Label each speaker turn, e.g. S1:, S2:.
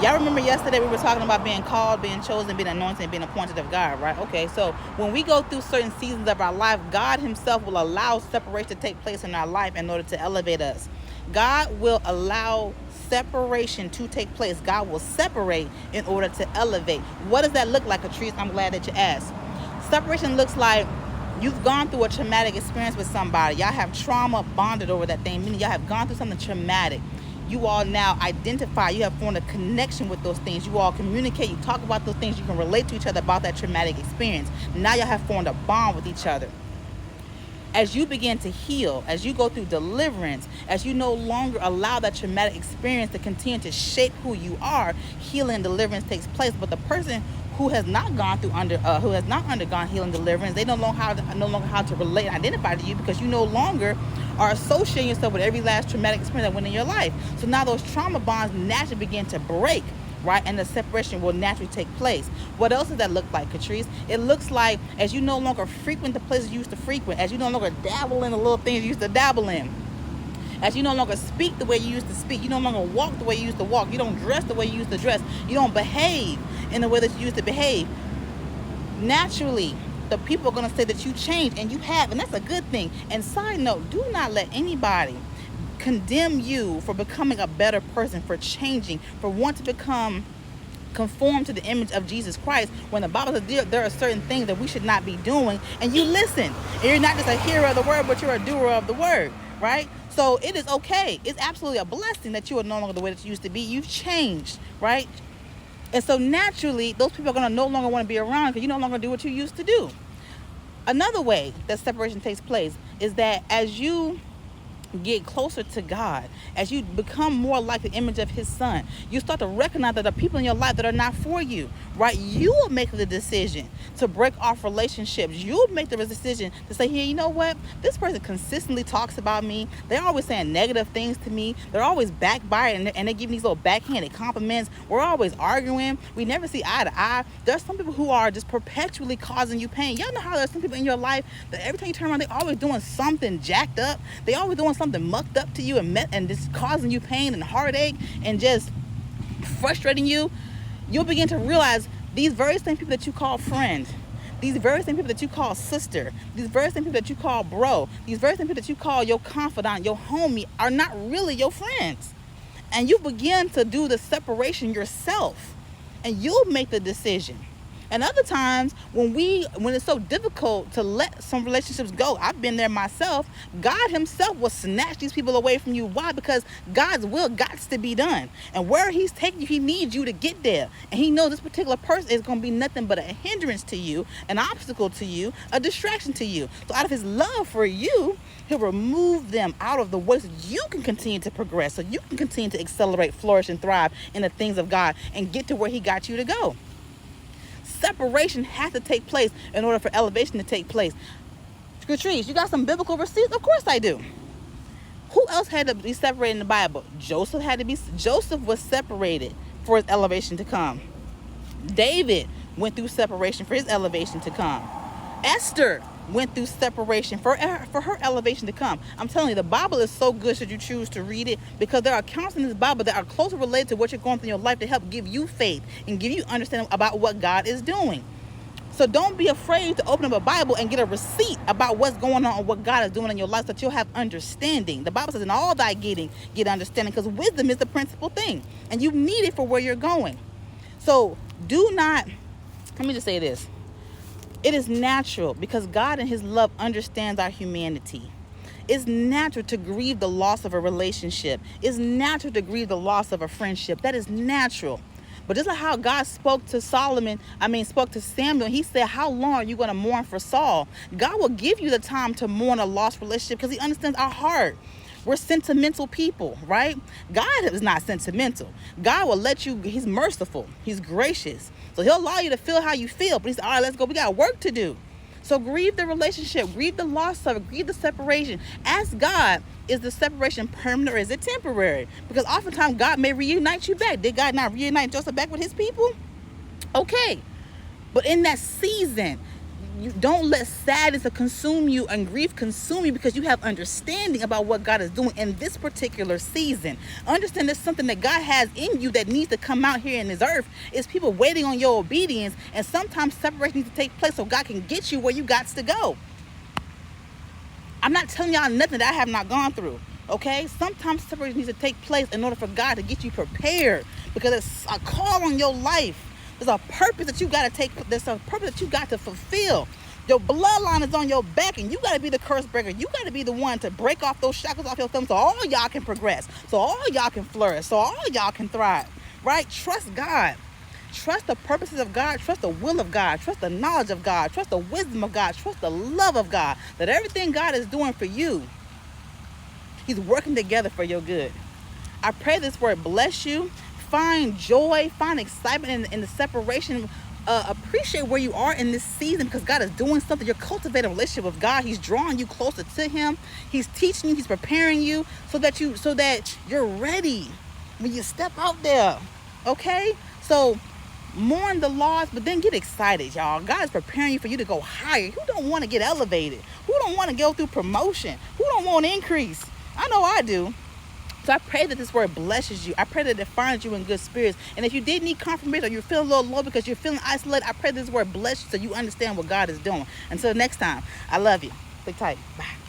S1: Y'all remember yesterday we were talking about being called, being chosen, being anointed, and being appointed of God, right? Okay, so when we go through certain seasons of our life, God Himself will allow separation to take place in our life in order to elevate us. God will allow separation to take place. God will separate in order to elevate. What does that look like, Patrice? I'm glad that you asked. Separation looks like you've gone through a traumatic experience with somebody. Y'all have trauma bonded over that thing, meaning y'all have gone through something traumatic. You all now identify, you have formed a connection with those things. You all communicate, you talk about those things, you can relate to each other about that traumatic experience. Now y'all have formed a bond with each other. As you begin to heal, as you go through deliverance, as you no longer allow that traumatic experience to continue to shape who you are, healing and deliverance takes place. But the person who has not gone through who has not undergone healing and deliverance, they no longer how to relate and identify to you, because you no longer are associating yourself with every last traumatic experience that went in your life. So now those trauma bonds naturally begin to break, right? And the separation will naturally take place. What else does that look like, Catrice? It looks like as you no longer frequent the places you used to frequent, as you no longer dabble in the little things you used to dabble in, as you no longer speak the way you used to speak, you no longer walk the way you used to walk, you don't dress the way you used to dress, you don't behave in the way that you used to behave, naturally the people are going to say that you changed, and you have, and that's a good thing. And side note, do not let anybody condemn you for becoming a better person, for changing, for wanting to become conform to the image of Jesus Christ, when the Bible says there are certain things that we should not be doing, and you listen. And you're not just a hearer of the word, but you're a doer of the word, right? So it is okay. It's absolutely a blessing that you are no longer the way that you used to be. You've changed, right? And so naturally, those people are going to no longer want to be around because you no longer do what you used to do. Another way that separation takes place is that as you get closer to God, as you become more like the image of His Son, you start to recognize that there are people in your life that are not for you, right? You will make the decision to break off relationships. You'll make the decision to say, hey, you know what? This person consistently talks about me. They're always saying negative things to me. They're always backbiting, and they give me these little backhanded compliments. We're always arguing. We never see eye to eye. There's some people who are just perpetually causing you pain. Y'all know how there's some people in your life that every time you turn around, they're always doing something jacked up. They always doing something mucked up to you and just causing you pain and heartache and just frustrating you. You'll begin to realize these very same people that you call friend, these very same people that you call sister, these very same people that you call bro, these very same people that you call your confidant, your homie, are not really your friends. And you begin to do the separation yourself, and you'll make the decision. And other times when it's so difficult to let some relationships go, I've been there myself, God Himself will snatch these people away from you. Why? Because God's will got to be done. And where He's taking you, He needs you to get there. And He knows this particular person is going to be nothing but a hindrance to you, an obstacle to you, a distraction to you. So out of His love for you, He'll remove them out of the way so you can continue to progress, so you can continue to accelerate, flourish, and thrive in the things of God and get to where He got you to go. Separation has to take place in order for elevation to take place. Catrice, you got some biblical receipts? Of course I do. Who else had to be separated in the Bible? Joseph was separated for his elevation to come. David went through separation for his elevation to come. Esther went through separation for her elevation to come. I'm telling you, the Bible is so good should you choose to read it, because there are accounts in this Bible that are closely related to what you're going through in your life to help give you faith and give you understanding about what God is doing. So don't be afraid to open up a Bible and get a receipt about what's going on and what God is doing in your life, so that you'll have understanding. The Bible says, in all thy getting, get understanding, because wisdom is the principal thing, and you need it for where you're going. So let me just say this. It is natural, because God in His love understands our humanity. It's natural to grieve the loss of a relationship. It's natural to grieve the loss of a friendship. That is natural. But just like how God spoke to Samuel, He said, how long are you going to mourn for Saul? God will give you the time to mourn a lost relationship, because He understands our heart. We're sentimental people, right? God is not sentimental. God will let you, He's merciful. He's gracious. So He'll allow you to feel how you feel. But He said, all right, let's go. We got work to do. So grieve the relationship, grieve the loss of it, grieve the separation. Ask God, is the separation permanent or is it temporary? Because oftentimes God may reunite you back. Did God not reunite Joseph back with His people? Okay. But in that season, you don't let sadness consume you and grief consume you, because you have understanding about what God is doing in this particular season. Understand there's something that God has in you that needs to come out here in this earth. It's people waiting on your obedience, and sometimes separation needs to take place so God can get you where you got to go. I'm not telling y'all nothing that I have not gone through. Okay, sometimes separation needs to take place in order for God to get you prepared, because it's a call on your life. There's a purpose that you got to take. There's a purpose that you got to fulfill. Your bloodline is on your back, and you got to be the curse breaker. You got to be the one to break off those shackles off your thumb, so all y'all can progress, so all y'all can flourish, so all y'all can thrive. Right? Trust God. Trust the purposes of God. Trust the will of God. Trust the knowledge of God. Trust the wisdom of God. Trust the love of God. That everything God is doing for you, He's working together for your good. I pray this word bless you. Find joy, find excitement in the separation. Appreciate where you are in this season, because God is doing something. You're cultivating a relationship with God. He's drawing you closer to Him. He's teaching you. He's preparing you so that you're ready when you step out there. Okay? So mourn the loss, but then get excited, y'all. God is preparing you for you to go higher. Who don't want to get elevated? Who don't want to go through promotion? Who don't want increase? I know I do. So I pray that this word blesses you. I pray that it finds you in good spirits. And if you did need confirmation, or you're feeling a little low because you're feeling isolated, I pray this word bless you so you understand what God is doing. Until next time, I love you. Stay tight. Bye.